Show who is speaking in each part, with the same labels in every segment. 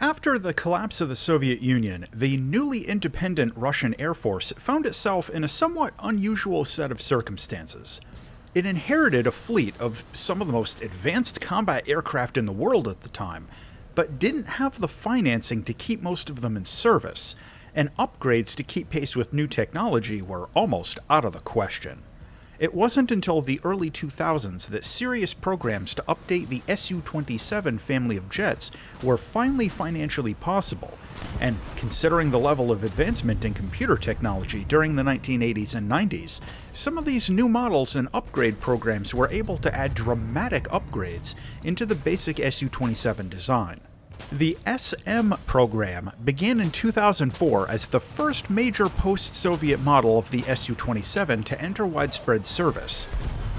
Speaker 1: After the collapse of the Soviet Union, the newly independent Russian Air Force found itself in a somewhat unusual set of circumstances. It inherited a fleet of some of the most advanced combat aircraft in the world at the time, but didn't have the financing to keep most of them in service, and upgrades to keep pace with new technology were almost out of the question. It wasn't until the early 2000s that serious programs to update the Su-27 family of jets were finally financially possible, and considering the level of advancement in computer technology during the 1980s and 90s, some of these new models and upgrade programs were able to add dramatic upgrades into the basic Su-27 design. The SM program began in 2004 as the first major post-Soviet model of the Su-27 to enter widespread service.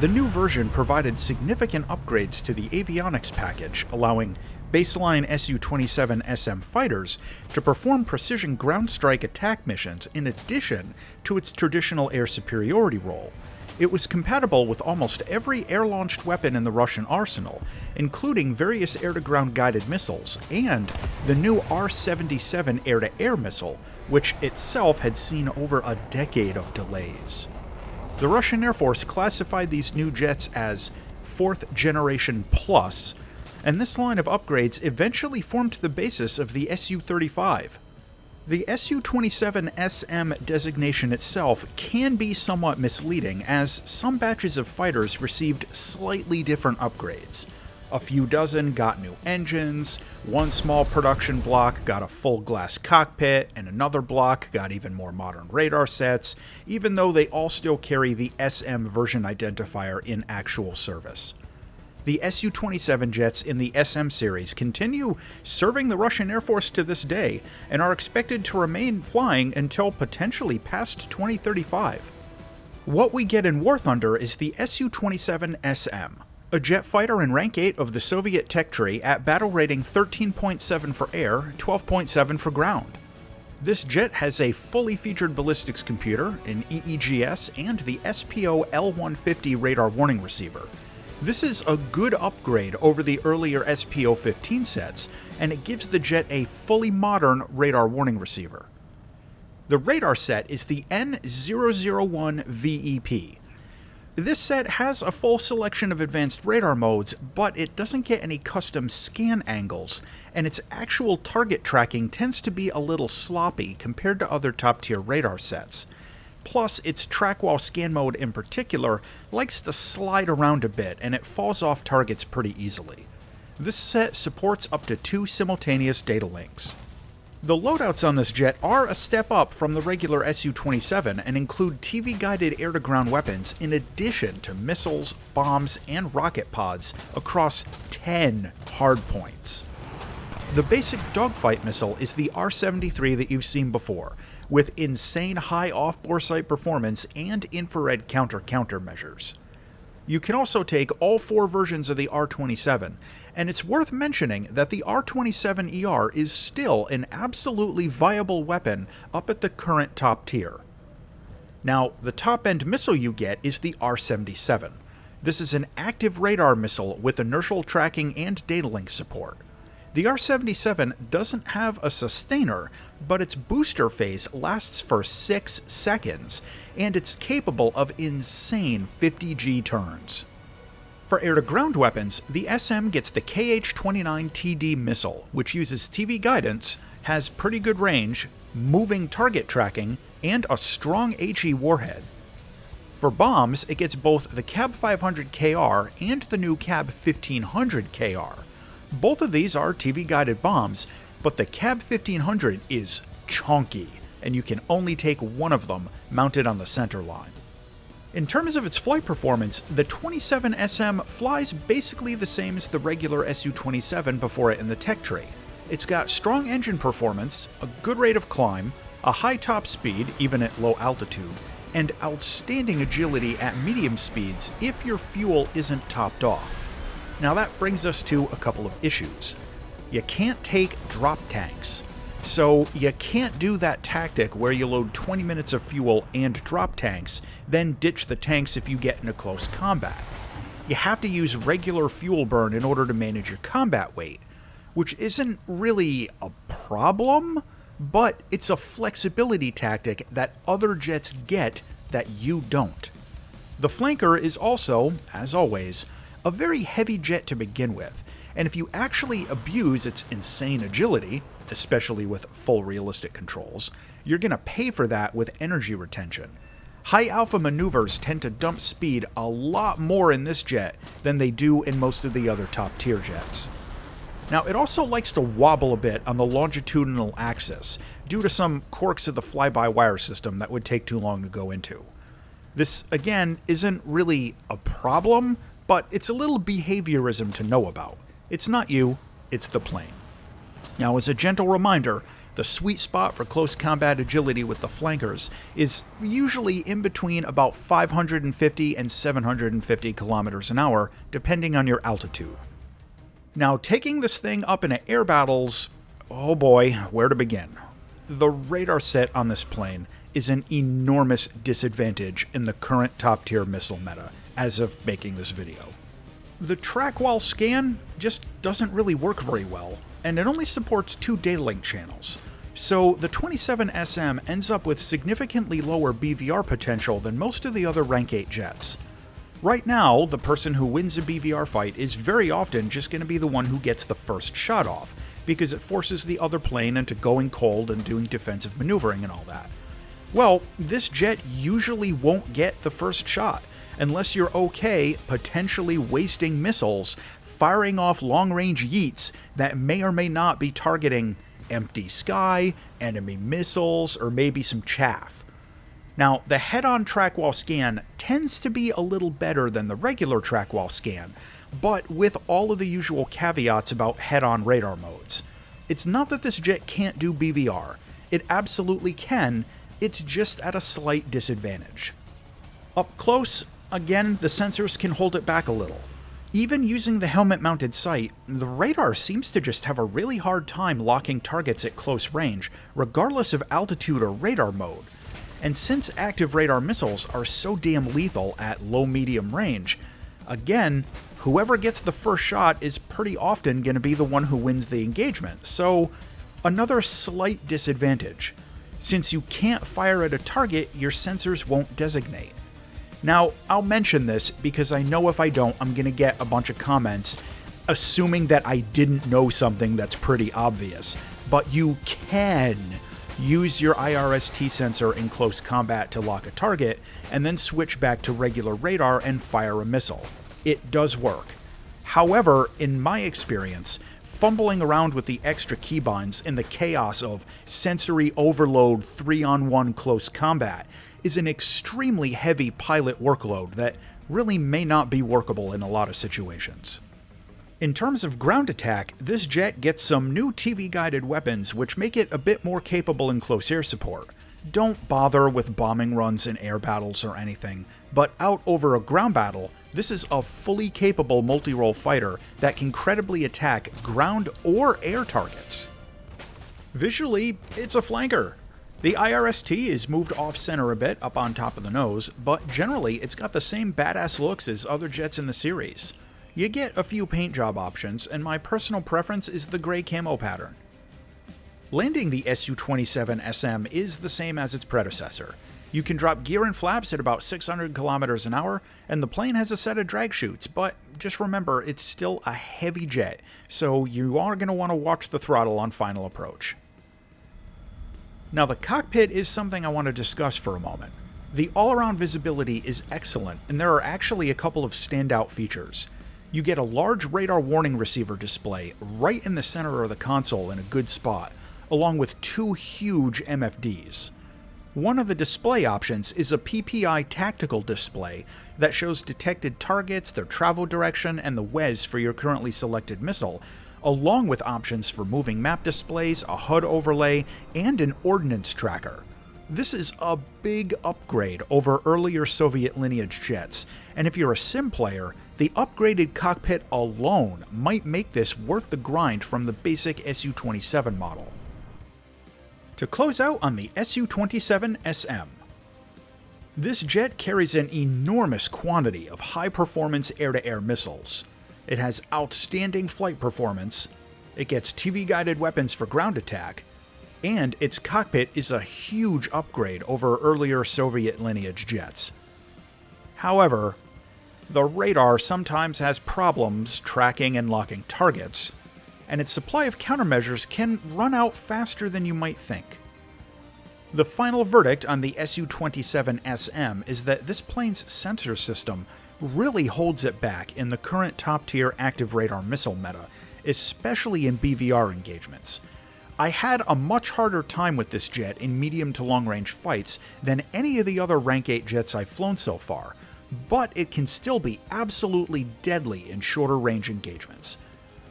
Speaker 1: The new version provided significant upgrades to the avionics package, allowing baseline Su-27SM fighters to perform precision ground strike attack missions in addition to its traditional air superiority role. It was compatible with almost every air-launched weapon in the Russian arsenal, including various air-to-ground guided missiles, and the new R-77 air-to-air missile, which itself had seen over a decade of delays. The Russian Air Force classified these new jets as 4th Generation Plus, and this line of upgrades eventually formed the basis of the Su-35. The Su-27SM designation itself can be somewhat misleading, as some batches of fighters received slightly different upgrades. A few dozen got new engines, one small production block got a full glass cockpit, and another block got even more modern radar sets, even though they all still carry the SM version identifier in actual service. The Su-27 jets in the SM series continue serving the Russian Air Force to this day and are expected to remain flying until potentially past 2035. What we get in War Thunder is the Su-27SM, a jet fighter in rank 8 of the Soviet tech tree at battle rating 13.7 for air, 12.7 for ground. This jet has a fully featured ballistics computer, an EEGS, and the SPO L-150 radar warning receiver. This is a good upgrade over the earlier SPO-15 sets, and it gives the jet a fully modern radar warning receiver. The radar set is the N001 VEP. This set has a full selection of advanced radar modes, but it doesn't get any custom scan angles, and its actual target tracking tends to be a little sloppy compared to other top-tier radar sets. Plus, its track while scan mode in particular likes to slide around a bit, and it falls off targets pretty easily. This set supports up to 2 simultaneous data links. The loadouts on this jet are a step up from the regular Su-27 and include TV-guided air-to-ground weapons in addition to missiles, bombs, and rocket pods across 10 hardpoints. The basic dogfight missile is the R-73 that you've seen before, with insane high off-bore sight performance and infrared countermeasures. You can also take all 4 versions of the R-27, and it's worth mentioning that the R-27ER is still an absolutely viable weapon up at the current top tier. Now, the top-end missile you get is the R-77. This is an active radar missile with inertial tracking and data link support. The R-77 doesn't have a sustainer, but its booster phase lasts for 6 seconds, and it's capable of insane 50G turns. For air-to-ground weapons, the SM gets the KH-29TD missile, which uses TV guidance, has pretty good range, moving target tracking, and a strong HE warhead. For bombs, it gets both the CAB-500KR and the new CAB-1500KR. Both of these are TV-guided bombs, but the CAB-1500 is chunky, and you can only take one of them mounted on the center line. In terms of its flight performance, the 27SM flies basically the same as the regular Su-27 before it in the tech tree. It's got strong engine performance, a good rate of climb, a high top speed, even at low altitude, and outstanding agility at medium speeds if your fuel isn't topped off. Now that brings us to a couple of issues. You can't take drop tanks, so you can't do that tactic where you load 20 minutes of fuel and drop tanks, then ditch the tanks if you get into close combat. You have to use regular fuel burn in order to manage your combat weight, which isn't really a problem, but it's a flexibility tactic that other jets get that you don't. The flanker is also, as always, a very heavy jet to begin with, and if you actually abuse its insane agility, especially with full realistic controls, you're going to pay for that with energy retention. High alpha maneuvers tend to dump speed a lot more in this jet than they do in most of the other top tier jets. Now, it also likes to wobble a bit on the longitudinal axis due to some quirks of the fly-by-wire system that would take too long to go into. This, again, isn't really a problem, but it's a little behaviorism to know about. It's not you, it's the plane. Now, as a gentle reminder, the sweet spot for close combat agility with the flankers is usually in between about 550 and 750 kilometers an hour, depending on your altitude. Now, taking this thing up into air battles, oh boy, where to begin? The radar set on this plane is an enormous disadvantage in the current top-tier missile meta, as of making this video. The track-while scan just doesn't really work very well, and it only supports 2 data link channels, so the Su-27SM ends up with significantly lower BVR potential than most of the other Rank 8 jets. Right now, the person who wins a BVR fight is very often just going to be the one who gets the first shot off, because it forces the other plane into going cold and doing defensive maneuvering and all that. Well, this jet usually won't get the first shot, unless you're okay potentially wasting missiles, firing off long-range yeets that may or may not be targeting empty sky, enemy missiles, or maybe some chaff. Now, the head-on track-while scan tends to be a little better than the regular track-while scan, but with all of the usual caveats about head-on radar modes. It's not that this jet can't do BVR. It absolutely can, it's just at a slight disadvantage. Up close, again, the sensors can hold it back a little. Even using the helmet-mounted sight, the radar seems to just have a really hard time locking targets at close range, regardless of altitude or radar mode. And since active radar missiles are so damn lethal at low-medium range, again, whoever gets the first shot is pretty often going to be the one who wins the engagement, so another slight disadvantage. Since you can't fire at a target, your sensors won't designate. Now, I'll mention this because I know if I don't, I'm going to get a bunch of comments assuming that I didn't know something that's pretty obvious. But you can use your IRST sensor in close combat to lock a target, and then switch back to regular radar and fire a missile. It does work. However, in my experience, fumbling around with the extra keybinds in the chaos of sensory overload 3-on-1 close combat is an extremely heavy pilot workload that really may not be workable in a lot of situations. In terms of ground attack, this jet gets some new TV-guided weapons which make it a bit more capable in close air support. Don't bother with bombing runs in air battles or anything, but out over a ground battle, this is a fully capable multi-role fighter that can credibly attack ground or air targets. Visually, it's a flanker. The IRST is moved off-center a bit up on top of the nose, but generally it's got the same badass looks as other jets in the series. You get a few paint job options, and my personal preference is the gray camo pattern. Landing the Su-27SM is the same as its predecessor. You can drop gear and flaps at about 600 kilometers an hour, and the plane has a set of drag chutes, but just remember, it's still a heavy jet, so you are going to want to watch the throttle on final approach. Now, the cockpit is something I want to discuss for a moment. The all-around visibility is excellent, and there are actually a couple of standout features. You get a large radar warning receiver display right in the center of the console in a good spot, along with 2 huge MFDs. One of the display options is a PPI tactical display that shows detected targets, their travel direction, and the WES for your currently selected missile, along with options for moving map displays, a HUD overlay, and an ordnance tracker. This is a big upgrade over earlier Soviet lineage jets, and if you're a sim player, the upgraded cockpit alone might make this worth the grind from the basic Su-27 model. To close out on the Su-27SM. This jet carries an enormous quantity of high-performance air-to-air missiles. It has outstanding flight performance, it gets TV-guided weapons for ground attack, and its cockpit is a huge upgrade over earlier Soviet lineage jets. However, the radar sometimes has problems tracking and locking targets, and its supply of countermeasures can run out faster than you might think. The final verdict on the Su-27SM is that this plane's sensor system really holds it back in the current top-tier active radar missile meta, especially in BVR engagements. I had a much harder time with this jet in medium to long-range fights than any of the other Rank 8 jets I've flown so far, but it can still be absolutely deadly in shorter range engagements.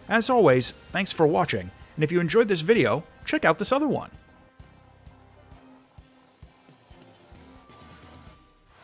Speaker 1: As always, thanks for watching, and if you enjoyed this video, check out this other one.